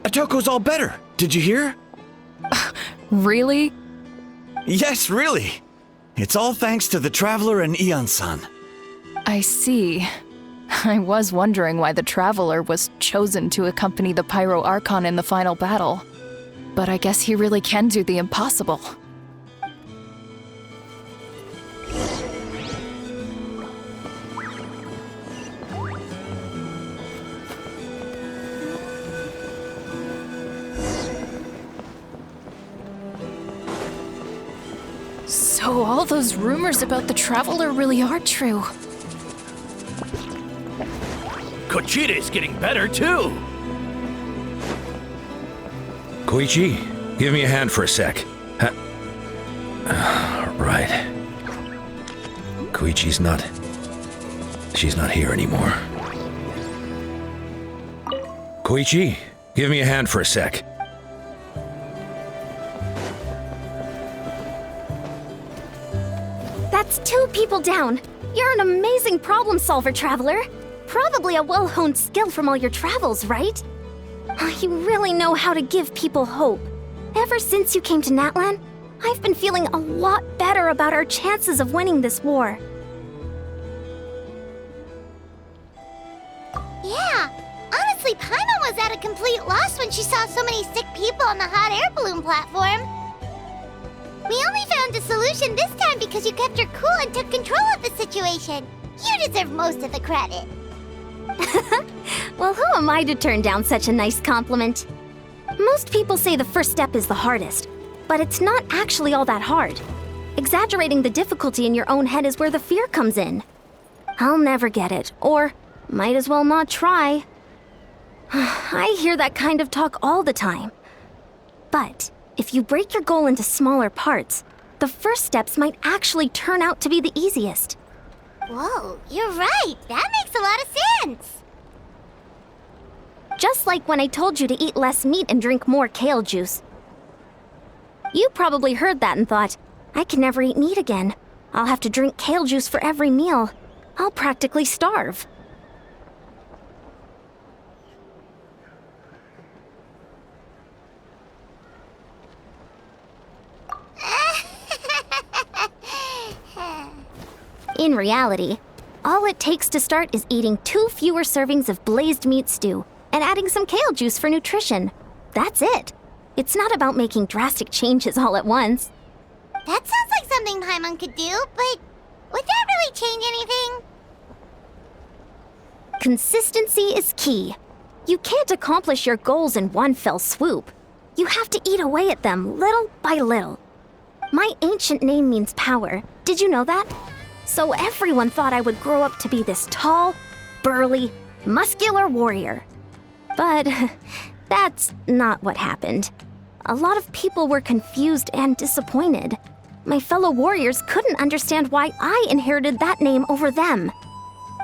Atoko's all better. Did you hear? Really? Yes, really. It's all thanks to the Traveler and Ian-san. I see. I was wondering why the Traveler was chosen to accompany the Pyro Archon in the final battle. But I guess he really can do the impossible. So all those rumors about the Traveler really are true. Kochira's getting better, too! Koichi, give me a hand for a sec. Right. Koichi's not... She's not here anymore. Koichi, give me a hand for a sec. That's 2 people down. You're an amazing problem solver, Traveler. Probably a well-honed skill from all your travels, right? You really know how to give people hope. Ever since you came to Natlan, I've been feeling a lot better about our chances of winning this war. Yeah, honestly, Paimon was at a complete loss when she saw so many sick people on the hot air balloon platform. We only found a solution this time because you kept your cool and took control of the situation. You deserve most of the credit. Well, who am I to turn down such a nice compliment? Most people say the first step is the hardest, but it's not actually all that hard. Exaggerating the difficulty in your own head is where the fear comes in. I'll never get it, or might as well not try. I hear that kind of talk all the time. But if you break your goal into smaller parts, the first steps might actually turn out to be the easiest. Whoa, you're right. That makes a lot of sense. Just like when I told you to eat less meat and drink more kale juice. You probably heard that and thought, I can never eat meat again. I'll have to drink kale juice for every meal. I'll practically starve. In reality, all it takes to start is eating 2 fewer servings of blazed meat stew and adding some kale juice for nutrition. That's it. It's not about making drastic changes all at once. That sounds like something Paimon could do, but would that really change anything? Consistency is key. You can't accomplish your goals in one fell swoop. You have to eat away at them little by little. My ancient name means power. Did you know that? So everyone thought I would grow up to be this tall, burly, muscular warrior. But that's not what happened. A lot of people were confused and disappointed. My fellow warriors couldn't understand why I inherited that name over them.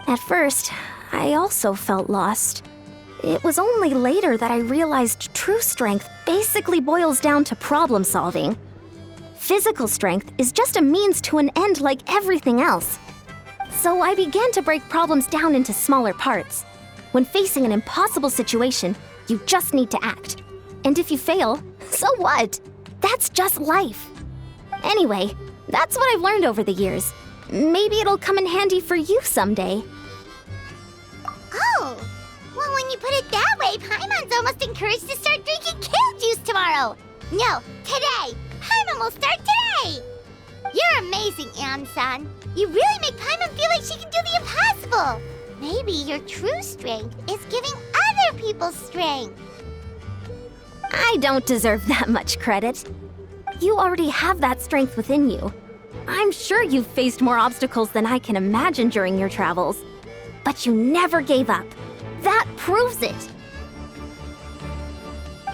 At first, I also felt lost. It was only later that I realized true strength basically boils down to problem solving. Physical strength is just a means to an end like everything else. So I began to break problems down into smaller parts. When facing an impossible situation, you just need to act. And if you fail, so what? That's just life. Anyway, that's what I've learned over the years. Maybe it'll come in handy for you someday. Oh, well, when you put it that way, Paimon's almost encouraged to start drinking kale juice tomorrow. No, today. Paimon will start today! You're amazing, Ann-san. You really make Paimon feel like she can do the impossible. Maybe your true strength is giving other people strength. I don't deserve that much credit. You already have that strength within you. I'm sure you've faced more obstacles than I can imagine during your travels. But you never gave up. That proves it.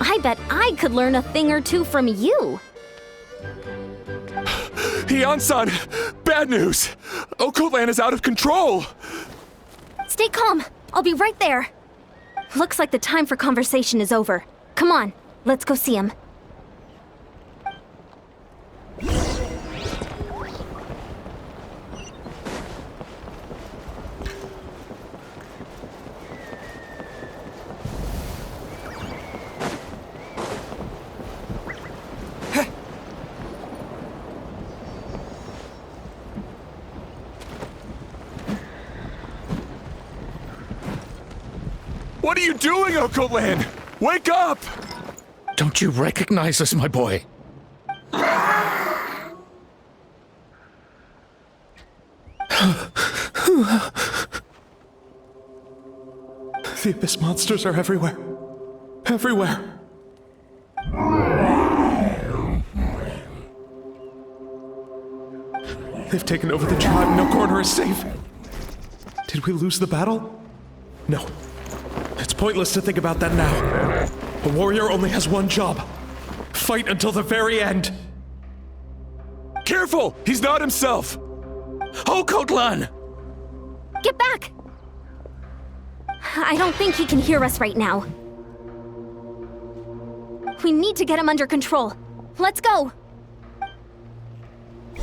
I bet I could learn a thing or two from you. Ian-san! Bad news! Okoland is out of control! Stay calm. I'll be right there. Looks like the time for conversation is over. Come on, let's go see him. What are you doing, Okolan? Wake up! Don't you recognize us, my boy? The Abyss monsters are everywhere. Everywhere. They've taken over the tribe. No corner is safe. Did we lose the battle? No. It's pointless to think about that now. A warrior only has one job. Fight until the very end. Careful! He's not himself! Okotlan! Get back! I don't think he can hear us right now. We need to get him under control. Let's go! So,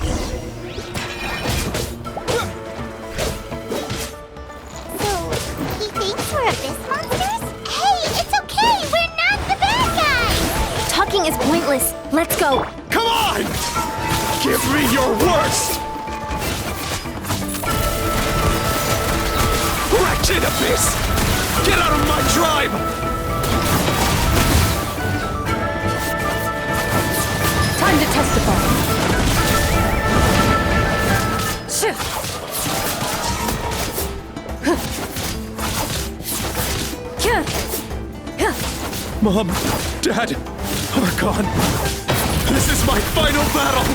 he thinks we're Abyss monsters? Hey, it's okay! We're not the bad guys! Talking is pointless. Let's go. Come on! Give me your worst! Wretched Abyss! Get out of my tribe! Time to testify. Mom, Dad, are gone. This is my final battle!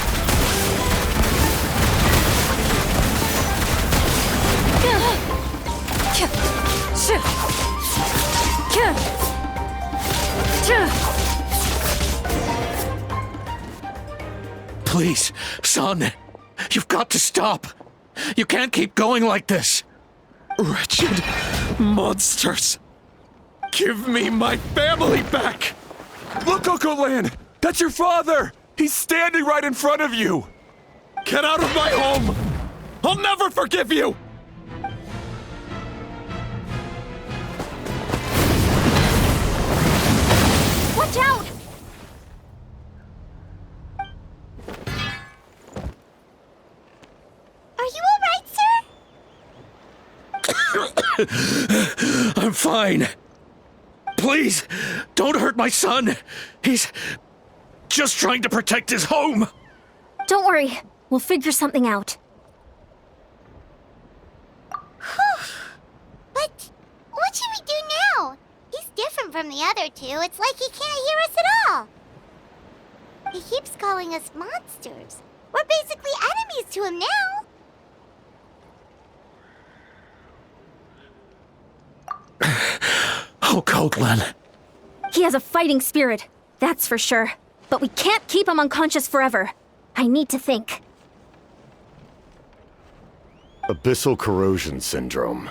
Please, son. You've got to stop. You can't keep going like this. Wretched monsters! Give me my family back! Look, Okolan! That's your father! He's standing right in front of you! Get out of my home! I'll never forgive you! Watch out! Are you alright, sir? I'm fine. Please, don't hurt my son. He's just trying to protect his home. Don't worry. We'll figure something out. But what should we do now? He's different from the other two. It's like he can't hear us at all. He keeps calling us monsters. We're basically enemies to him now. Oh, Coatlan. He has a fighting spirit, that's for sure. But we can't keep him unconscious forever. I need to think. Abyssal corrosion syndrome.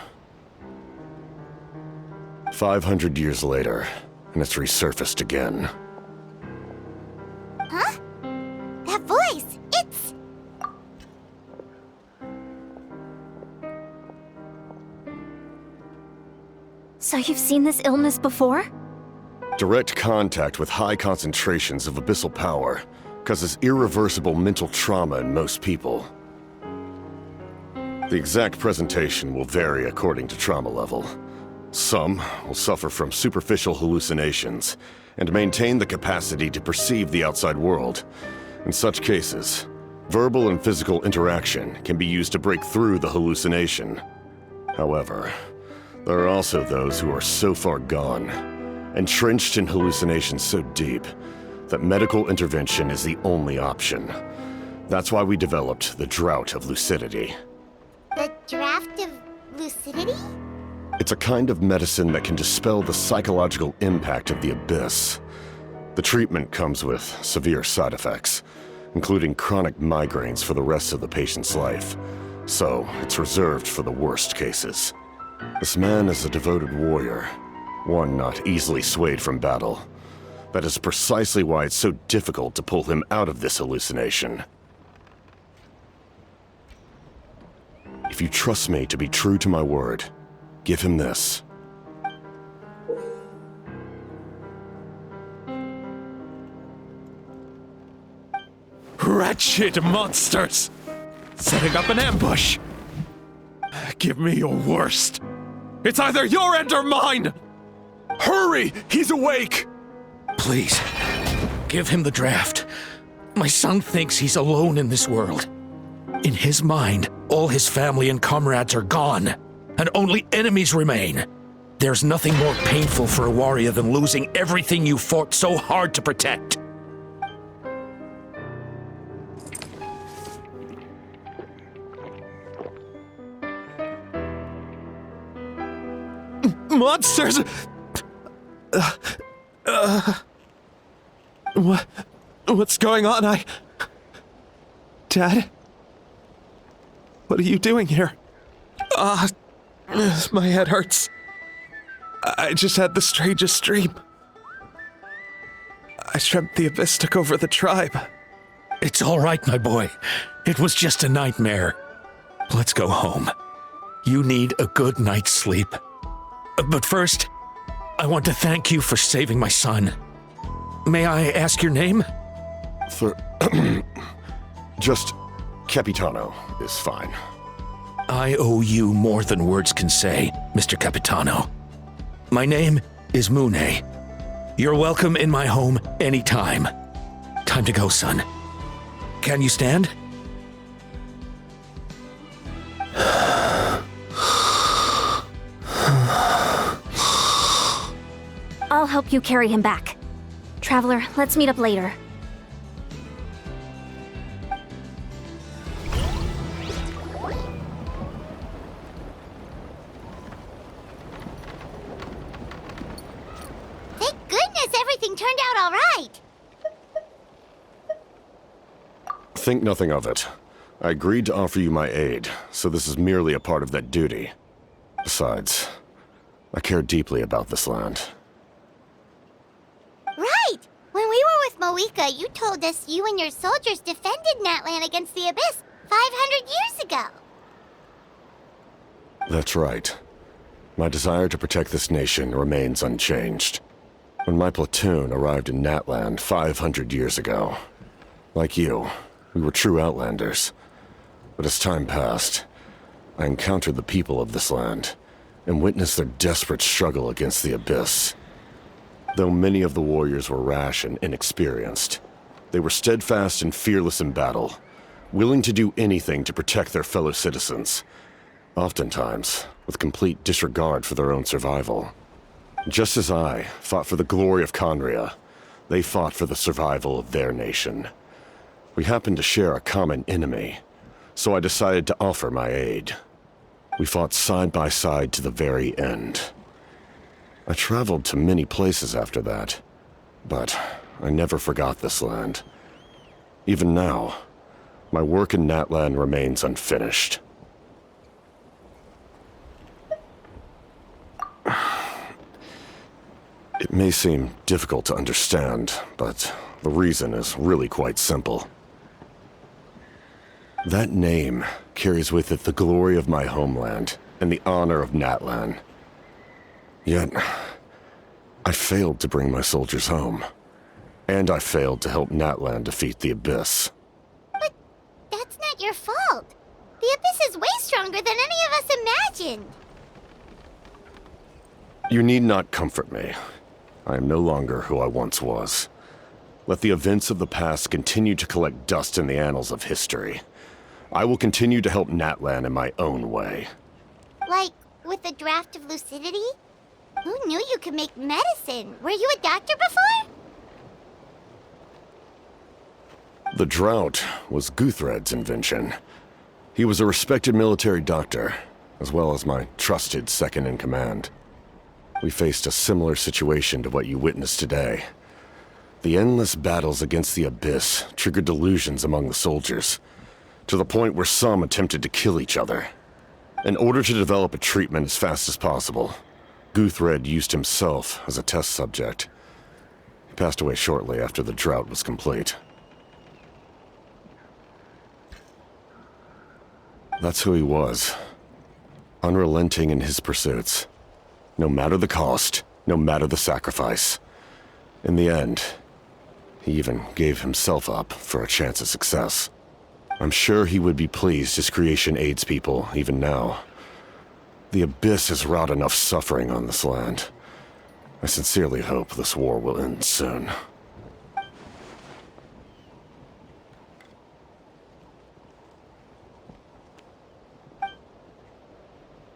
500 years later, and it's resurfaced again. Huh? That voice, it's... So you've seen this illness before? Direct contact with high concentrations of abyssal power causes irreversible mental trauma in most people. The exact presentation will vary according to trauma level. Some will suffer from superficial hallucinations and maintain the capacity to perceive the outside world. In such cases, verbal and physical interaction can be used to break through the hallucination. However, there are also those who are so far gone, entrenched in hallucinations so deep, that medical intervention is the only option. That's why we developed the Drought of Lucidity. The draft of lucidity? It's a kind of medicine that can dispel the psychological impact of the abyss. The treatment comes with severe side effects, including chronic migraines for the rest of the patient's life. So, it's reserved for the worst cases. This man is a devoted warrior, one not easily swayed from battle. That is precisely why it's so difficult to pull him out of this hallucination. If you trust me to be true to my word, give him this. Wretched monsters! Setting up an ambush! Give me your worst! It's either your end or mine! Hurry! He's awake! Please, give him the draft. My son thinks he's alone in this world. In his mind, all his family and comrades are gone, and only enemies remain. There's nothing more painful for a warrior than losing everything you fought so hard to protect. Monsters! What's going on? Dad? What are you doing here? My head hurts. I just had the strangest dream. I dreamt the Abyss took over the tribe. It's all right, my boy. It was just a nightmare. Let's go home. You need a good night's sleep. But first, I want to thank you for saving my son. May I ask your name? Just Capitano is fine. I owe you more than words can say, Mr. Capitano. My name is Mune. You're welcome in my home anytime. Time to go, son. Can you stand? I'll help you carry him back. Traveler, let's meet up later. Thank goodness everything turned out all right. Think nothing of it. I agreed to offer you my aid, so this is merely a part of that duty. Besides, I care deeply about this land. Right! When we were with Moika, you told us you and your soldiers defended Natlan against the Abyss 500 years ago. That's right. My desire to protect this nation remains unchanged. When my platoon arrived in Natland 500 years ago, like you, we were true outlanders. But as time passed, I encountered the people of this land and witnessed their desperate struggle against the Abyss. Though many of the warriors were rash and inexperienced, they were steadfast and fearless in battle, willing to do anything to protect their fellow citizens, oftentimes with complete disregard for their own survival. Just as I fought for the glory of Conria, they fought for the survival of their nation. We happened to share a common enemy, so I decided to offer my aid. We fought side by side to the very end. I traveled to many places after that, but I never forgot this land. Even now, my work in Natlan remains unfinished. It may seem difficult to understand, but the reason is really quite simple. That name carries with it the glory of my homeland and the honor of Natlan. Yet, I failed to bring my soldiers home. And I failed to help Natlan defeat the Abyss. But that's not your fault. The Abyss is way stronger than any of us imagined. You need not comfort me. I am no longer who I once was. Let the events of the past continue to collect dust in the annals of history. I will continue to help Natlan in my own way. Like, with the draft of lucidity? Who knew you could make medicine? Were you a doctor before? The drought was Guthred's invention. He was a respected military doctor, as well as my trusted second-in-command. We faced a similar situation to what you witnessed today. The endless battles against the Abyss triggered delusions among the soldiers, to the point where some attempted to kill each other. In order to develop a treatment as fast as possible, Guthred used himself as a test subject. He passed away shortly after the drought was complete. That's who he was. Unrelenting in his pursuits. No matter the cost, no matter the sacrifice. In the end, he even gave himself up for a chance at success. I'm sure he would be pleased his creation aids people even now. The Abyss has wrought enough suffering on this land. I sincerely hope this war will end soon.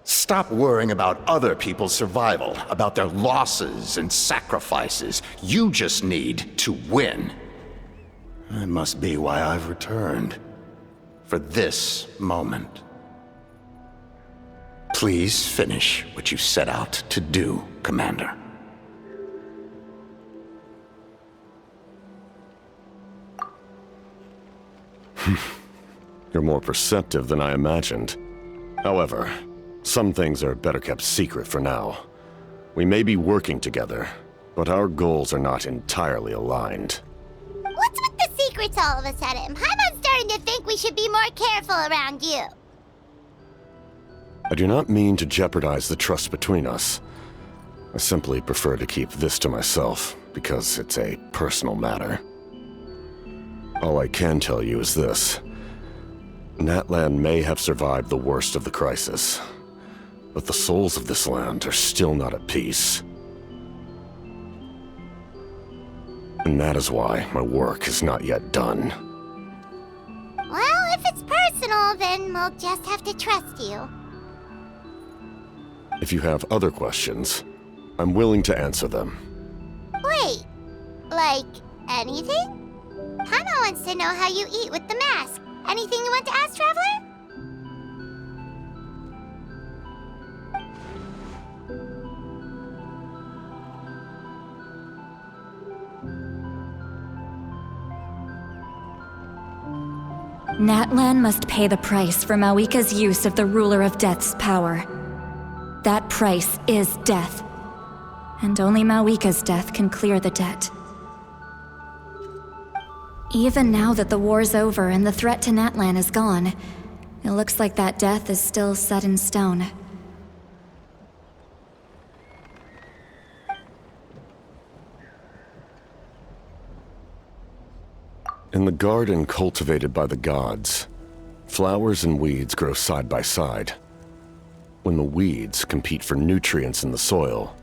Stop worrying about other people's survival, about their losses and sacrifices. You just need to win. That must be why I've returned. For this moment. Please finish what you set out to do, Commander. You're more perceptive than I imagined. However, some things are better kept secret for now. We may be working together, but our goals are not entirely aligned. What's with the secrets all of a sudden? Paimon's starting to think we should be more careful around you. I do not mean to jeopardize the trust between us. I simply prefer to keep this to myself, because it's a personal matter. All I can tell you is this. Natlan may have survived the worst of the crisis, but the souls of this land are still not at peace. And that is why my work is not yet done. Well, if it's personal, then we'll just have to trust you. If you have other questions, I'm willing to answer them. Wait, like anything? Paimon wants to know how you eat with the mask. Anything you want to ask, Traveler? Natlan must pay the price for Mawika's use of the Ruler of Death's power. That price is death. And only Mawika's death can clear the debt. Even now that the war's over and the threat to Natlan is gone, it looks like that death is still set in stone. In the garden cultivated by the gods, flowers and weeds grow side by side. When the weeds compete for nutrients in the soil,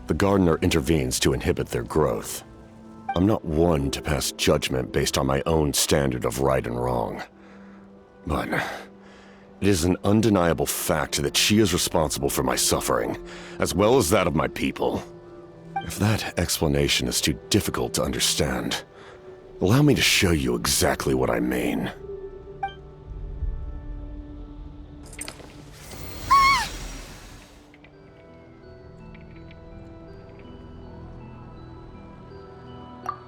the gardener intervenes to inhibit their growth. I'm not one to pass judgment based on my own standard of right and wrong. But it is an undeniable fact that she is responsible for my suffering, as well as that of my people. If that explanation is too difficult to understand, allow me to show you exactly what I mean.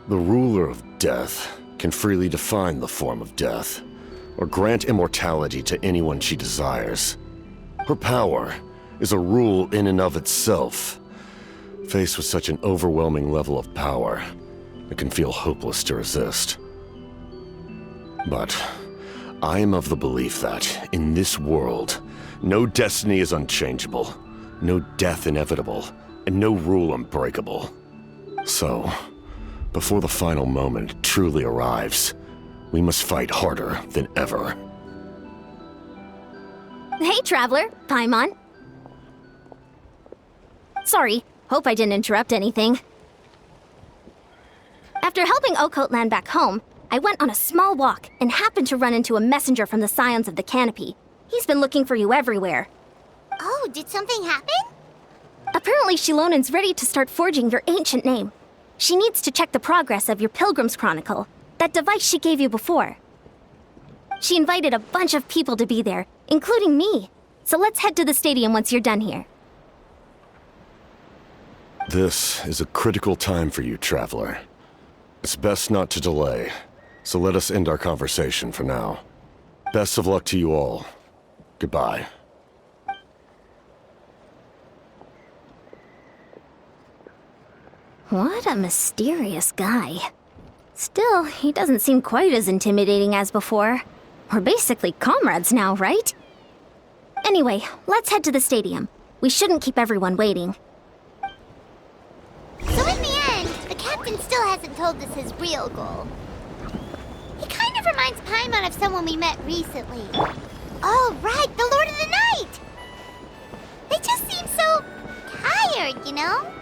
The ruler of death can freely define the form of death, or grant immortality to anyone she desires. Her power is a rule in and of itself. Faced with such an overwhelming level of power, it can feel hopeless to resist. But I am of the belief that, in this world, no destiny is unchangeable, no death inevitable, and no rule unbreakable. So, before the final moment truly arrives, we must fight harder than ever. Hey, Traveler. Paimon. Sorry, hope I didn't interrupt anything. After helping Okot land back home, I went on a small walk and happened to run into a messenger from the Scions of the Canopy. He's been looking for you everywhere. Oh, did something happen? Apparently Shilonen's ready to start forging your ancient name. She needs to check the progress of your Pilgrim's Chronicle, that device she gave you before. She invited a bunch of people to be there, including me. So let's head to the stadium once you're done here. This is a critical time for you, Traveler. It's best not to delay, so let us end our conversation for now. Best of luck to you all. Goodbye. What a mysterious guy. Still, he doesn't seem quite as intimidating as before. We're basically comrades now, right? Anyway, let's head to the stadium. We shouldn't keep everyone waiting. So in the end, the captain still hasn't told us his real goal. He kind of reminds Paimon of someone we met recently. Oh, right, the Lord of the Night! They just seem so tired, you know?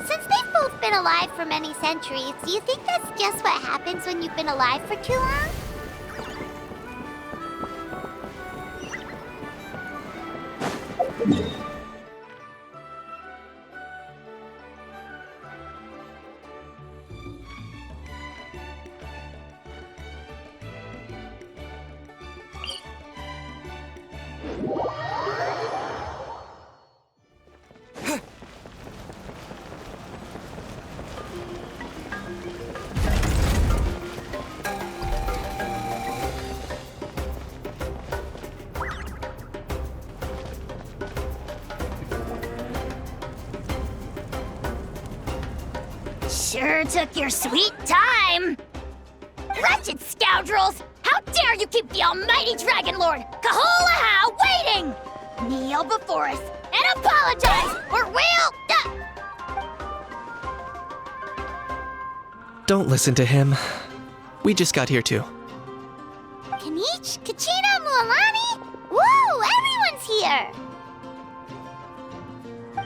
Since they've both been alive for many centuries, do you think that's just what happens when you've been alive for too long? Sure took your sweet time! Wretched scoundrels! How dare you keep the almighty Dragon Lord, Kahulaha, waiting! Kneel before us and apologize, or we'll... Don't listen to him. We just got here too. Kanich, Kachina, Mualani? Woo! Everyone's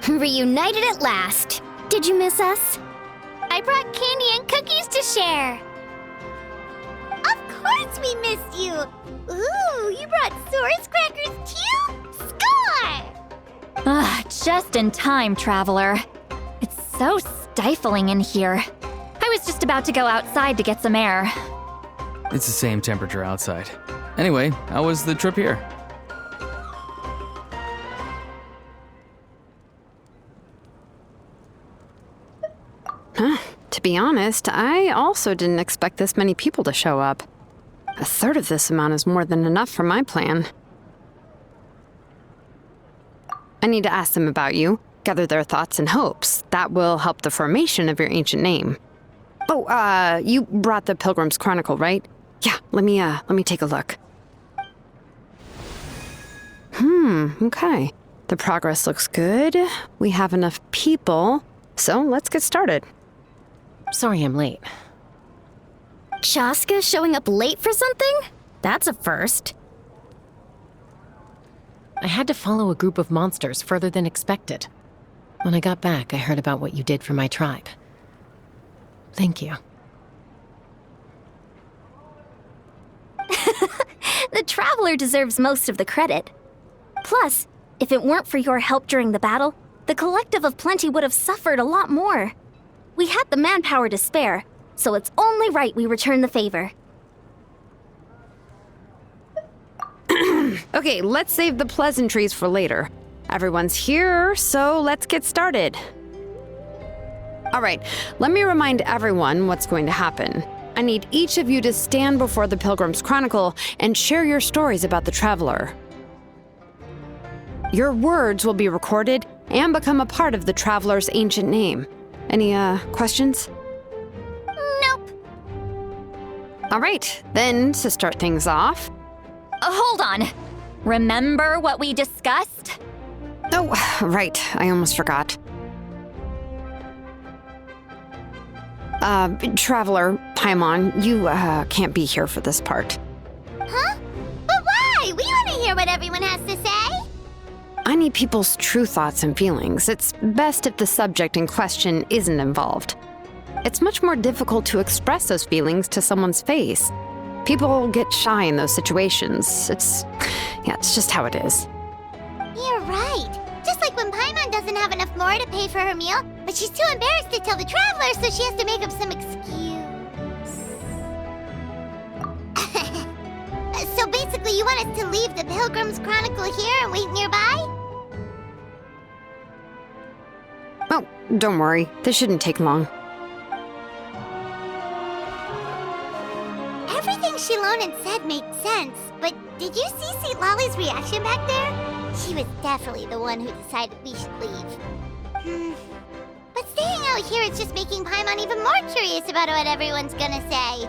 here! Reunited at last. Did you miss us? I brought candy and cookies to share. Of course we missed you! Ooh, you brought Source crackers too? Score! Just in time, Traveler. It's so stifling in here. I was just about to go outside to get some air. It's the same temperature outside. Anyway, how was the trip here? To be honest, I also didn't expect this many people to show up. A third of this amount is more than enough for my plan. I need to ask them about you, gather their thoughts and hopes. That will help the formation of your ancient name. Oh, you brought the Pilgrim's Chronicle, right? Yeah, let me take a look. Okay. The progress looks good. We have enough people, so let's get started. Sorry I'm late. Chaska showing up late for something? That's a first. I had to follow a group of monsters further than expected. When I got back, I heard about what you did for my tribe. Thank you. The Traveler deserves most of the credit. Plus, if it weren't for your help during the battle, the Collective of Plenty would have suffered a lot more. We had the manpower to spare, so it's only right we return the favor. Okay, let's save the pleasantries for later. Everyone's here, so let's get started. All right, let me remind everyone what's going to happen. I need each of you to stand before the Pilgrim's Chronicle and share your stories about the Traveler. Your words will be recorded and become a part of the Traveler's ancient name. Any, questions? Nope. All right, then to start things off... Hold on. Remember what we discussed? Oh, right, I almost forgot. Traveler, Paimon, you, can't be here for this part. Huh? But why? We want to hear what everyone has to say. I need people's true thoughts and feelings. It's best if the subject in question isn't involved. It's much more difficult to express those feelings to someone's face. People get shy in those situations. It's just how it is. You're right. Just like when Paimon doesn't have enough more to pay for her meal, but she's too embarrassed to tell the Traveler, so she has to make up some excuse. So basically, you want us to leave the Pilgrim's Chronicle here and wait nearby? Oh, don't worry. This shouldn't take long. Everything Shilonen said made sense, but did you see St. Lolly's reaction back there? She was definitely the one who decided we should leave. But staying out here is just making Paimon even more curious about what everyone's gonna say.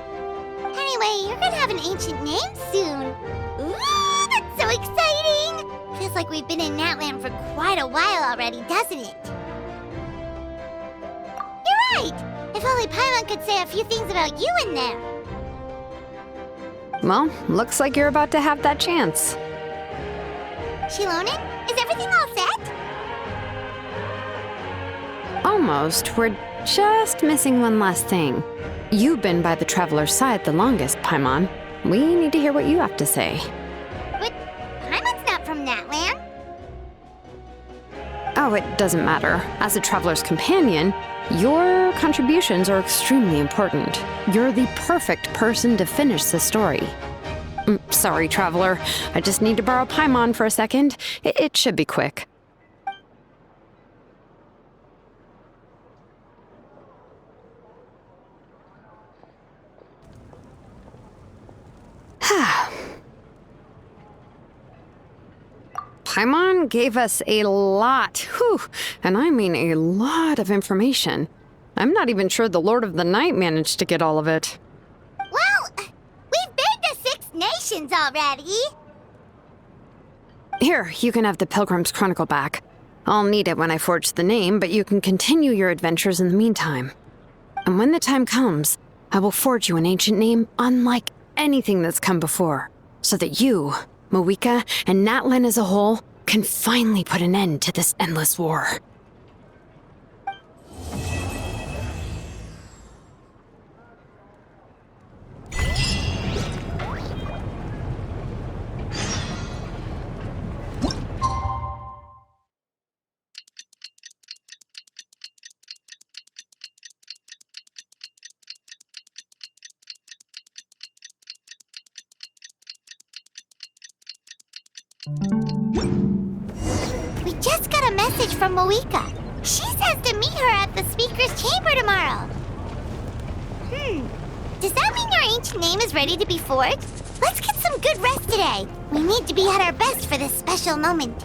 Anyway, you're gonna have an ancient name soon. Ooh, that's so exciting! Feels like we've been in Natland for quite a while already, doesn't it? You're right! If only Paimon could say a few things about you in there. Well, looks like you're about to have that chance. Shilonen, is everything all set? almost. We're just missing one last thing. You've been by the Traveler's side the longest, Paimon. We need to hear what you have to say. But Paimon's not from that land. Oh, it doesn't matter. As a Traveler's companion, your contributions are extremely important. You're the perfect person to finish the story. Sorry, Traveler. I just need to borrow Paimon for a second. It should be quick. Paimon gave us a lot, whew, and I mean a lot of information. I'm not even sure the Lord of the Night managed to get all of it. Well, we've been to 6 nations already. Here, you can have the Pilgrim's Chronicle back. I'll need it when I forge the name, but you can continue your adventures in the meantime. And when the time comes, I will forge you an ancient name unlike anything that's come before, so that you, Moeka, and Natlan as a whole can finally put an end to this endless war. We just got a message from Moeka. She says to meet her at the Speaker's Chamber tomorrow. Does that mean your ancient name is ready to be forged? Let's get some good rest today. We need to be at our best for this special moment.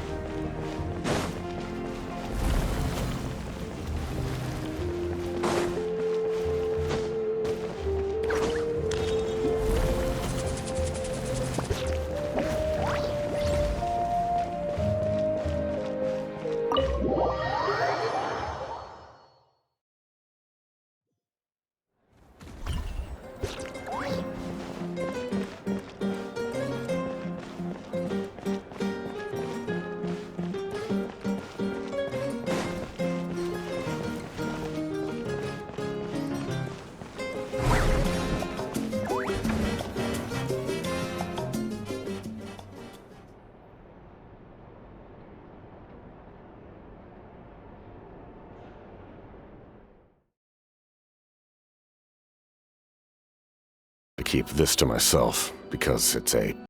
I keep this to myself because it's a